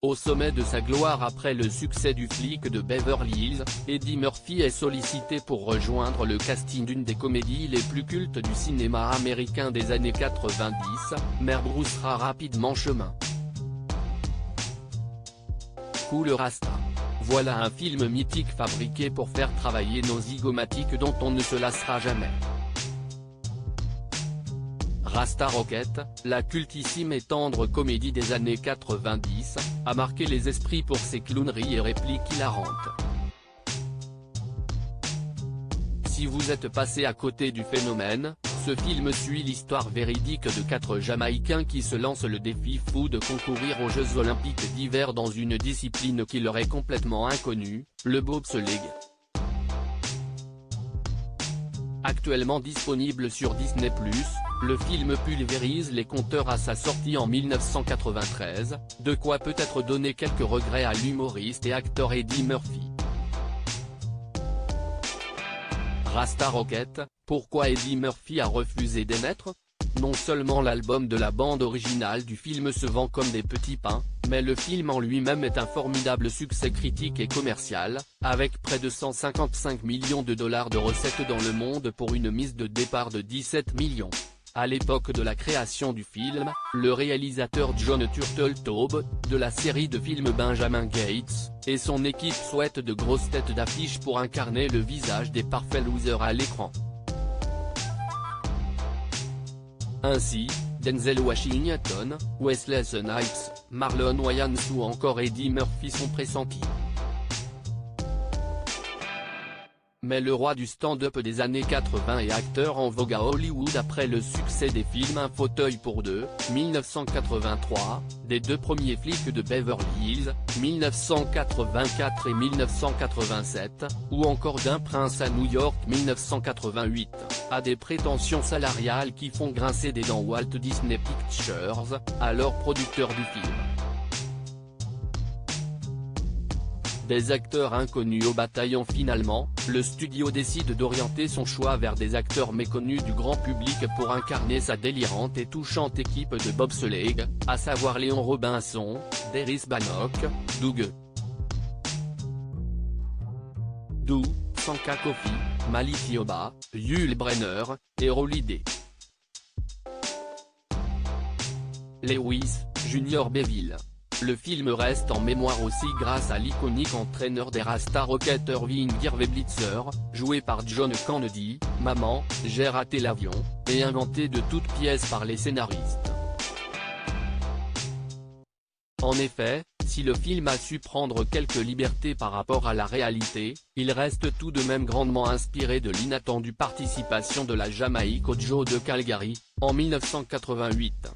Au sommet de sa gloire après le succès du Flic de Beverly Hills, Eddie Murphy est sollicité pour rejoindre le casting d'une des comédies les plus cultes du cinéma américain des années 90, mais rebroussera rapidement chemin. Cool Rasta. Voilà un film mythique fabriqué pour faire travailler nos zygomatiques dont on ne se lassera jamais. Rasta Rocket, la cultissime et tendre comédie des années 90, a marqué les esprits pour ses clowneries et répliques hilarantes. Si vous êtes passé à côté du phénomène, ce film suit l'histoire véridique de 4 Jamaïcains qui se lancent le défi fou de concourir aux Jeux Olympiques d'hiver dans une discipline qui leur est complètement inconnue, le bobsleigh. Actuellement disponible sur Disney+, le film pulvérise les compteurs à sa sortie en 1993, de quoi peut-être donner quelques regrets à l'humoriste et acteur Eddie Murphy. Rasta Rocket, pourquoi Eddie Murphy a refusé d'émettre ? Non seulement l'album de la bande originale du film se vend comme des petits pains, mais le film en lui-même est un formidable succès critique et commercial, avec près de 155 millions de dollars de recettes dans le monde pour une mise de départ de 17 millions. À l'époque de la création du film, le réalisateur John Turteltaub, de la série de films Benjamin Gates, et son équipe souhaitent de grosses têtes d'affiche pour incarner le visage des parfaits losers à l'écran. Ainsi, Denzel Washington, Wesley Snipes, Marlon Wayans ou encore Eddie Murphy sont pressentis. Mais le roi du stand-up des années 80 et acteur en vogue à Hollywood après le succès des films Un fauteuil pour deux, 1983, des 2 premiers flics de Beverly Hills, 1984 et 1987, ou encore d'Un prince à New York 1988, a des prétentions salariales qui font grincer des dents Walt Disney Pictures, alors producteur du film. Des acteurs inconnus au bataillon. Finalement, le studio décide d'orienter son choix vers des acteurs méconnus du grand public pour incarner sa délirante et touchante équipe de bobsleigh, à savoir Léon Robinson, Darius Bannock, Doug Doo, Sanka Kofi, Malik Yoba, Yul Brynner, et Holiday. Lewis, Junior Beville. Le film reste en mémoire aussi grâce à l'iconique entraîneur des Rasta Rocket Irving Girvey Blitzer, joué par John Candy, Maman, j'ai raté l'avion, et inventé de toutes pièces par les scénaristes. En effet, si le film a su prendre quelques libertés par rapport à la réalité, il reste tout de même grandement inspiré de l'inattendue participation de la Jamaïque aux Jeux de Calgary, en 1988.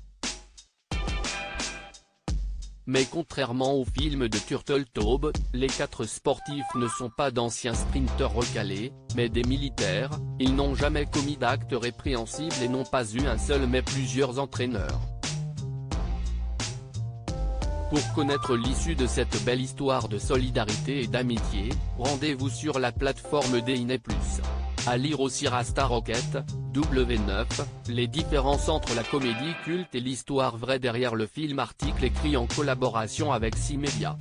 Mais contrairement au film de Turteltaub, les 4 sportifs ne sont pas d'anciens sprinteurs recalés, mais des militaires, ils n'ont jamais commis d'actes répréhensibles et n'ont pas eu un seul mais plusieurs entraîneurs. Pour connaître l'issue de cette belle histoire de solidarité et d'amitié, rendez-vous sur la plateforme Disney+. À lire aussi Rasta Rocket, W9, les différences entre la comédie culte et l'histoire vraie derrière le film. Article écrit en collaboration avec 6 médias.